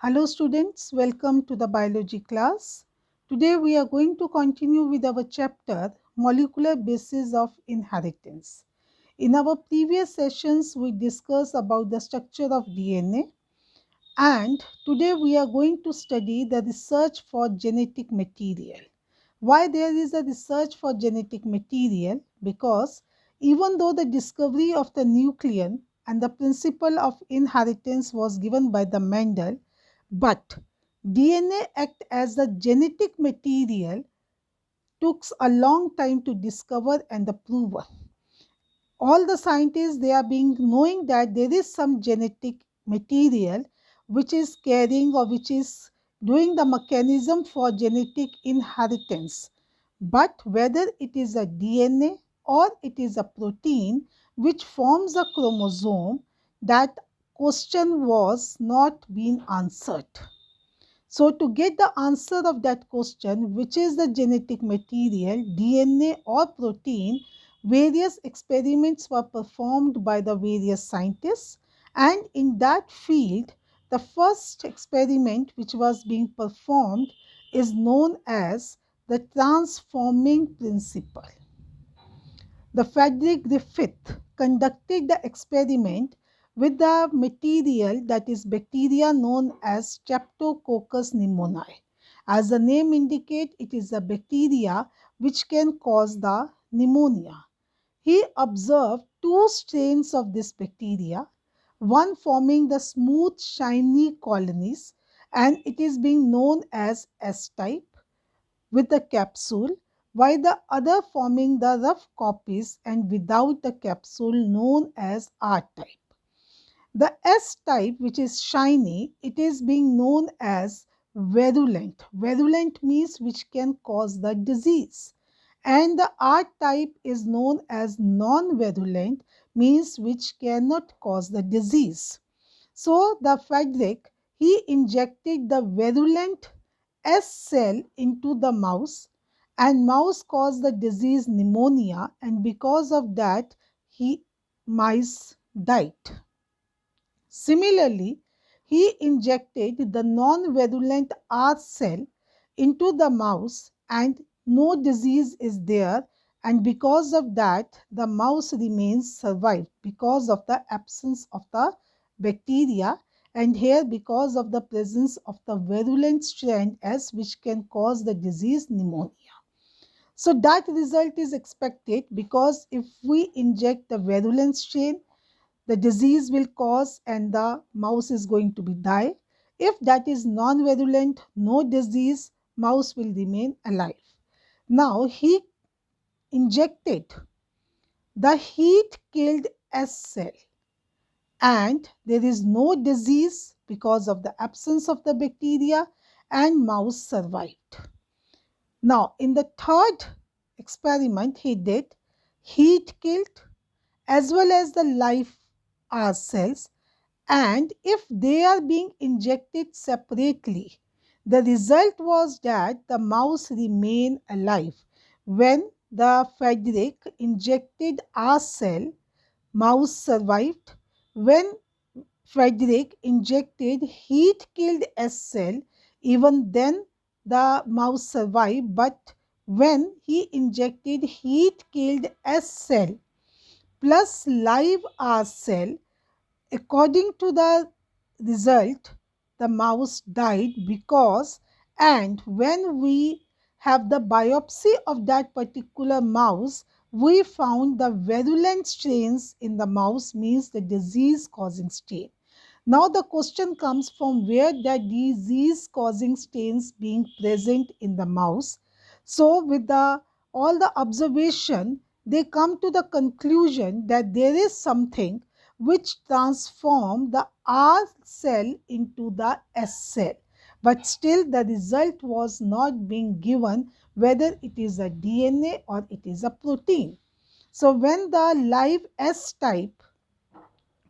Hello students, welcome to the biology class. Today we are going to continue with our chapter Molecular Basis of Inheritance. In our previous sessions we discussed about the structure of DNA, and today we are going to study the research for genetic material. Why there is a research for genetic material? Because even though the discovery of the nucleon and the principle of inheritance was given by the Mendel, but DNA act as the genetic material took a long time to discover and prove. All the scientists, they are being knowing that there is some genetic material which is carrying or which is doing the mechanism for genetic inheritance, but whether it is a DNA or it is a protein which forms a chromosome, that question was not being answered. So to get the answer of that question, which is the genetic material, DNA or protein, various experiments were performed by the various scientists, and in that field, the first experiment which was being performed is known as the transforming principle. The Frederick Griffith conducted the experiment with the material, that is bacteria known as Streptococcus pneumoniae. As the name indicates, it is a bacteria which can cause the pneumonia. He observed two strains of this bacteria, one forming the smooth shiny colonies, and it is being known as S type with the capsule, while the other forming the rough copies and without the capsule, known as R type. The S type, which is shiny, it is being known as virulent. Virulent means which can cause the disease. And the R type is known as non-virulent, means which cannot cause the disease. So the Frederick, he injected the virulent S cell into the mouse, and mouse caused the disease pneumonia, and because of that mice died. Similarly, he injected the non-virulent R cell into the mouse and no disease is there, and because of that the mouse remains survived because of the absence of the bacteria, and here because of the presence of the virulent strand S which can cause the disease pneumonia. So that result is expected because if we inject the virulent strain, the disease will cause and the mouse is going to be die. If that is non-virulent, no disease, mouse will remain alive. Now he injected the heat killed S cell and there is no disease because of the absence of the bacteria, and mouse survived. Now in the third experiment he did heat killed as well as the live R cells, and if they are being injected separately, the result was that the mouse remained alive. When the Frederick injected R cell, mouse survived. When Frederick injected heat killed S cell, even then the mouse survived, but when he injected heat killed S cell plus live R cell, according to the result, the mouse died because, and when we have the biopsy of that particular mouse, we found the virulent strains in the mouse, means the disease causing strain. Now the question comes from where the disease causing strains being present in the mouse. So with all the observation, they come to the conclusion that there is something which transform the R cell into the S cell. But still the result was not being given whether it is a DNA or it is a protein. So when the live S type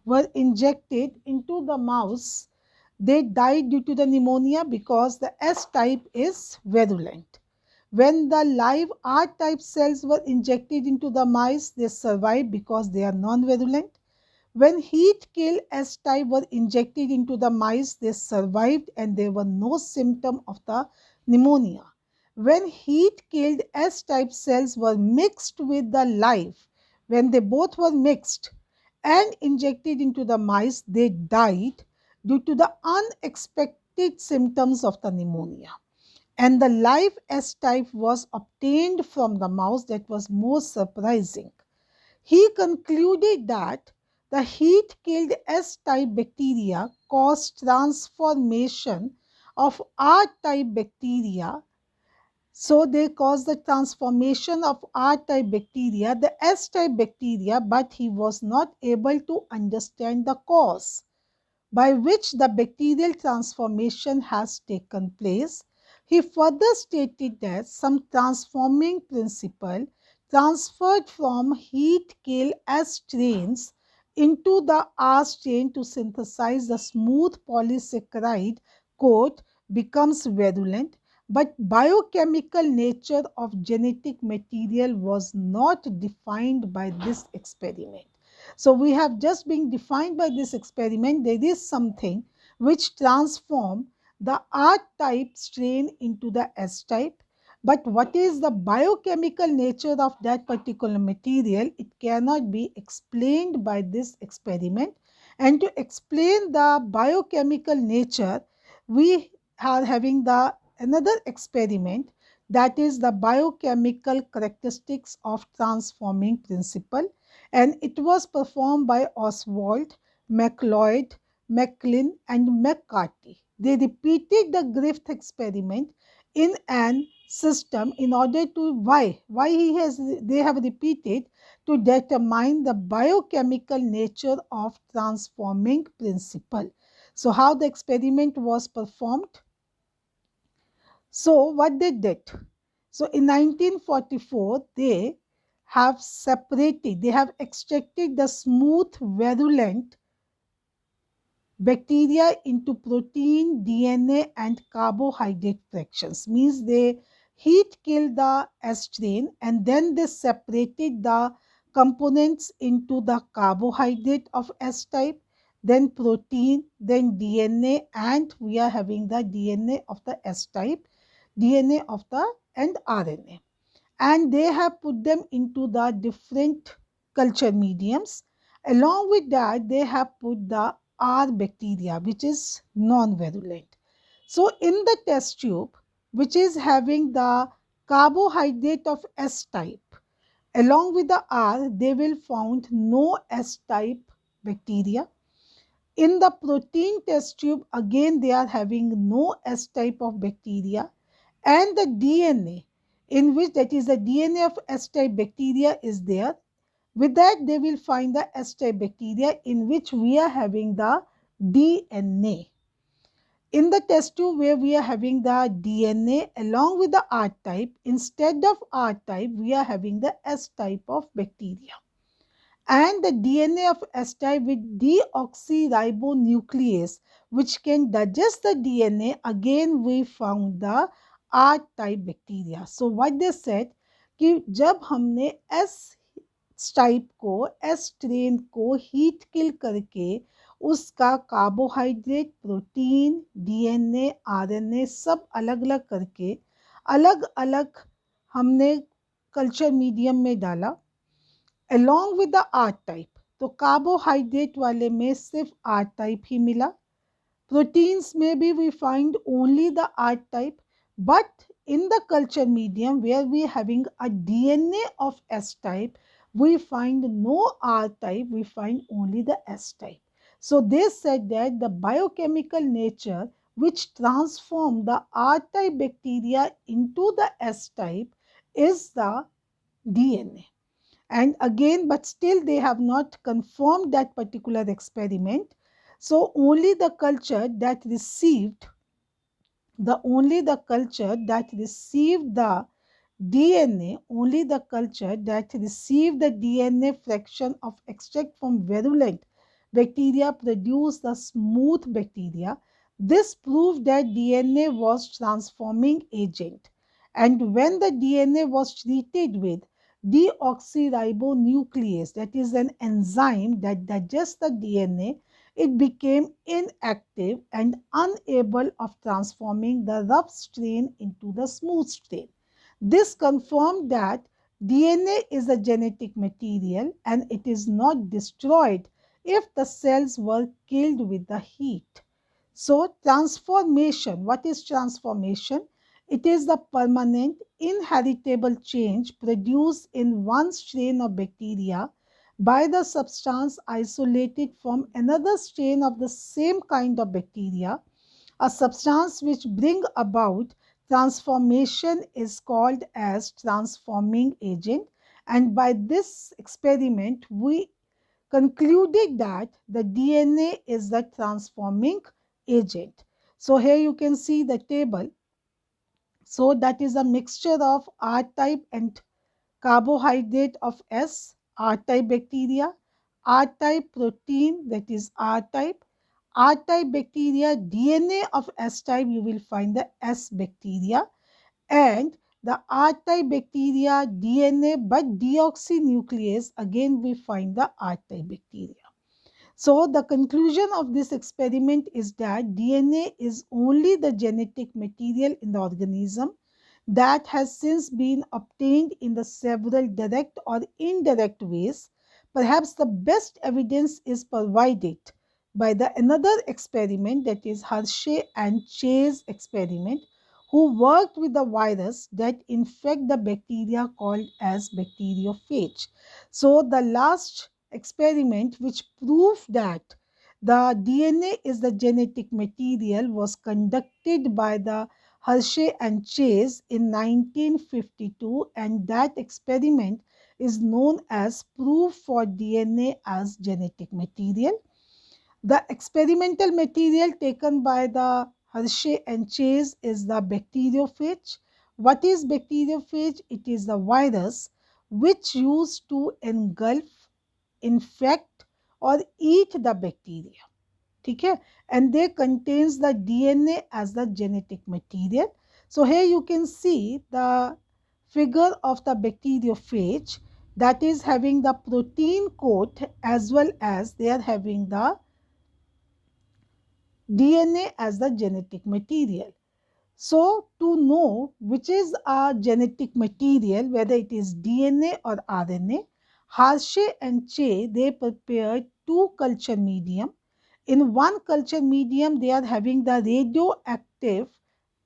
were injected into the mouse, they died due to the pneumonia because the S type is virulent. When the live R type cells were injected into the mice, they survived because they are non-virulent. When heat-killed S-type were injected into the mice, they survived and there were no symptom of the pneumonia. When heat-killed S-type cells were mixed with the live, when they both were mixed and injected into the mice, they died due to the unexpected symptoms of the pneumonia. And the live S-type was obtained from the mouse. That was more surprising. He concluded that the heat-killed S-type bacteria caused transformation of R-type bacteria. So they caused the transformation of R-type bacteria, the S-type bacteria, but he was not able to understand the cause by which the bacterial transformation has taken place. He further stated that some transforming principle transferred from heat-kill S strains into the R strain to synthesize the smooth polysaccharide coat becomes virulent, but biochemical nature of genetic material was not defined by this experiment. So we have just been defined by this experiment. There is something which transform the R-type strain into the S-type. But what is the biochemical nature of that particular material? It cannot be explained by this experiment. And to explain the biochemical nature, we are having the another experiment, that is the biochemical characteristics of transforming principle, and it was performed by Oswald, MacLeod, MacLean and McCarthy. They repeated the Griffith experiment in an system in order to why they have repeated to determine the biochemical nature of transforming principle. So how the experiment was performed? So what they did? So in 1944 they have separated, they have extracted the smooth virulent bacteria into protein, DNA and carbohydrate fractions. Means they heat killed the S strain and then they separated the components into the carbohydrate of S type, then protein, then DNA, and we are having the DNA of the S type, DNA of the and RNA. And they have put them into the different culture mediums. Along with that, they have put the R bacteria, which is non-virulent. So in the test tube, which is having the carbohydrate of S type, along with the R, they will found no S type bacteria. In the protein test tube, again they are having no S type of bacteria, and the DNA, in which that is the DNA of S-type bacteria is there. With that, they will find the S-type bacteria in which we are having the DNA. In the test tube where we are having the DNA along with the R-type, instead of R-type, we are having the S-type of bacteria. And the DNA of S-type with deoxyribonuclease, which can digest the DNA, again we found the R-type bacteria. So what they said कि जब हमने S type को S strain को heat kill करके उसका carbohydrate, protein, DNA, RNA सब अलग अलग करके अलग अलग हमने कल्चर मीडियम में डाला along with the R type. तो कार्बोहाइड्रेट वाले में सिर्फ R type ही मिला. Proteins maybe we find only the R type, but in the culture medium where we are having a DNA of S type, we find no R type, we find only the S type. So they said that the biochemical nature which transform the R type bacteria into the S type is the DNA. And again, but still they have not confirmed that particular experiment. So only the culture that received the DNA, only the culture that received the DNA fraction of extract from virulent bacteria produced the smooth bacteria. This proved that DNA was transforming agent. And when the DNA was treated with deoxyribonuclease, that is an enzyme that digests the DNA, it became inactive and unable of transforming the rough strain into the smooth strain. This confirmed that DNA is a genetic material and it is not destroyed if the cells were killed with the heat. So, transformation, what is transformation? It is the permanent inheritable change produced in one strain of bacteria by the substance isolated from another strain of the same kind of bacteria. A substance which bring about transformation is called as transforming agent, and by this experiment we concluded that the DNA is the transforming agent. So here you can see the table. So that is a mixture of R type and carbohydrate of S, R type bacteria, R type protein, that is R type bacteria, DNA of S type, you will find the S bacteria, and the R type bacteria DNA but deoxynuclease, again we find the R type bacteria. So the conclusion of this experiment is that DNA is only the genetic material in the organism that has since been obtained in the several direct or indirect ways. Perhaps the best evidence is provided by the another experiment, that is Hershey and Chase experiment, who worked with the virus that infect the bacteria called as bacteriophage. So the last experiment which proved that the DNA is the genetic material was conducted by the Hershey and Chase in 1952, and that experiment is known as proof for DNA as genetic material. The experimental material taken by the Hershey and Chase is the bacteriophage. What is bacteriophage? It is the virus which used to engulf, infect or eat the bacteria. Okay? And they contains the DNA as the genetic material. So here you can see the figure of the bacteriophage, that is having the protein coat as well as they are having the DNA as the genetic material. So to know which is a genetic material, whether it is DNA or RNA, Hershey and Chase, they prepared two culture medium. In one culture medium, they are having the radioactive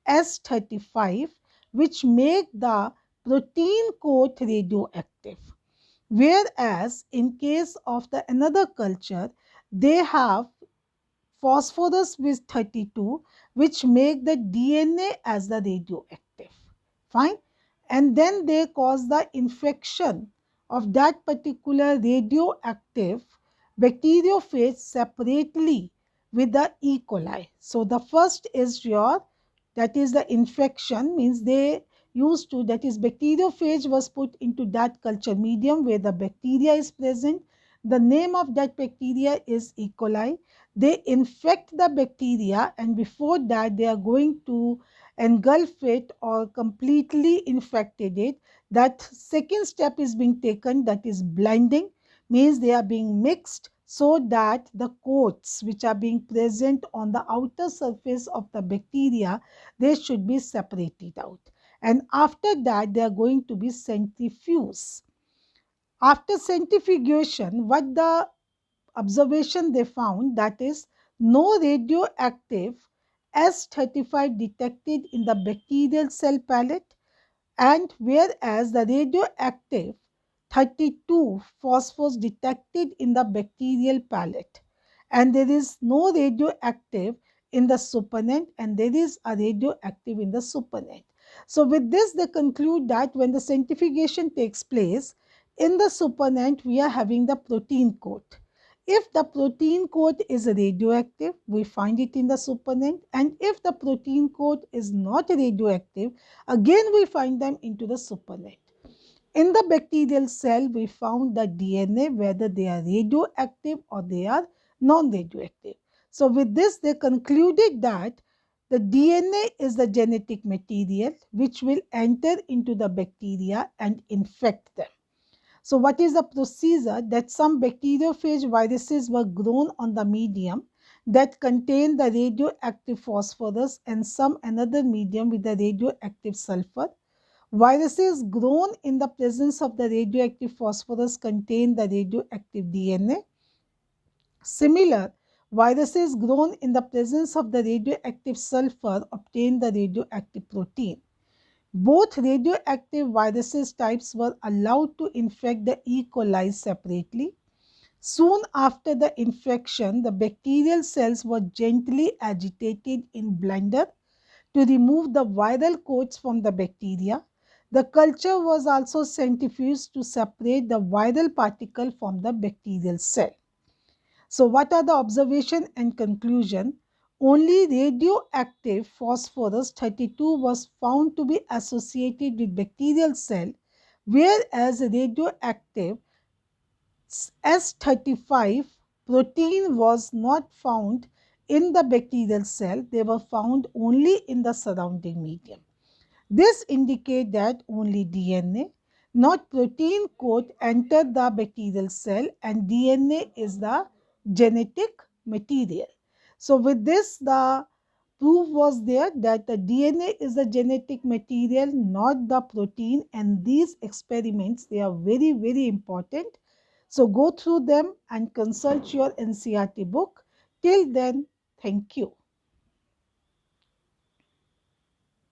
S35, which make the protein coat radioactive. Whereas in case of the another culture, they have phosphorus with 32, which make the DNA as the radioactive. Fine. And then they cause the infection of that particular radioactive bacteriophage separately with the E. coli. So the first is your, that is the infection, means they used to, that is bacteriophage was put into that culture medium where the bacteria is present. The name of that bacteria is E. coli. They infect the bacteria, and before that they are going to engulf it or completely infected it. That second step is being taken, that is blending, means they are being mixed so that the coats which are being present on the outer surface of the bacteria, they should be separated out. And after that they are going to be centrifused. After centrifugation, what the observation they found, that is no radioactive S35 detected in the bacterial cell palette, and whereas the radioactive 32 phosphorus detected in the bacterial palette, and there is no radioactive in the supernatant, and there is a radioactive in the supernatant. So with this they conclude that when the centrifugation takes place in the supernatant, we are having the protein coat. If the protein coat is radioactive, we find it in the supernatant, and if the protein coat is not radioactive, again we find them into the supernatant. In the bacterial cell, we found the DNA, whether they are radioactive or they are non-radioactive. So with this, they concluded that the DNA is the genetic material which will enter into the bacteria and infect them. So what is the procedure? That some bacteriophage viruses were grown on the medium that contained the radioactive phosphorus and some another medium with the radioactive sulfur. Viruses grown in the presence of the radioactive phosphorus contain the radioactive DNA. Similar, viruses grown in the presence of the radioactive sulfur obtain the radioactive protein. Both radioactive viruses types were allowed to infect the E. coli separately. Soon after the infection, the bacterial cells were gently agitated in blender to remove the viral coats from the bacteria. The culture was also centrifuged to separate the viral particle from the bacterial cell. So what are the observation and conclusion? Only radioactive phosphorus 32 was found to be associated with bacterial cell, whereas radioactive S35 protein was not found in the bacterial cell. They were found only in the surrounding medium. This indicates that only DNA, not protein coat, entered the bacterial cell, and DNA is the genetic material. So with this, the proof was there that the DNA is the genetic material, not the protein, and these experiments, they are very, very important. So go through them and consult your NCERT book. Till then, thank you.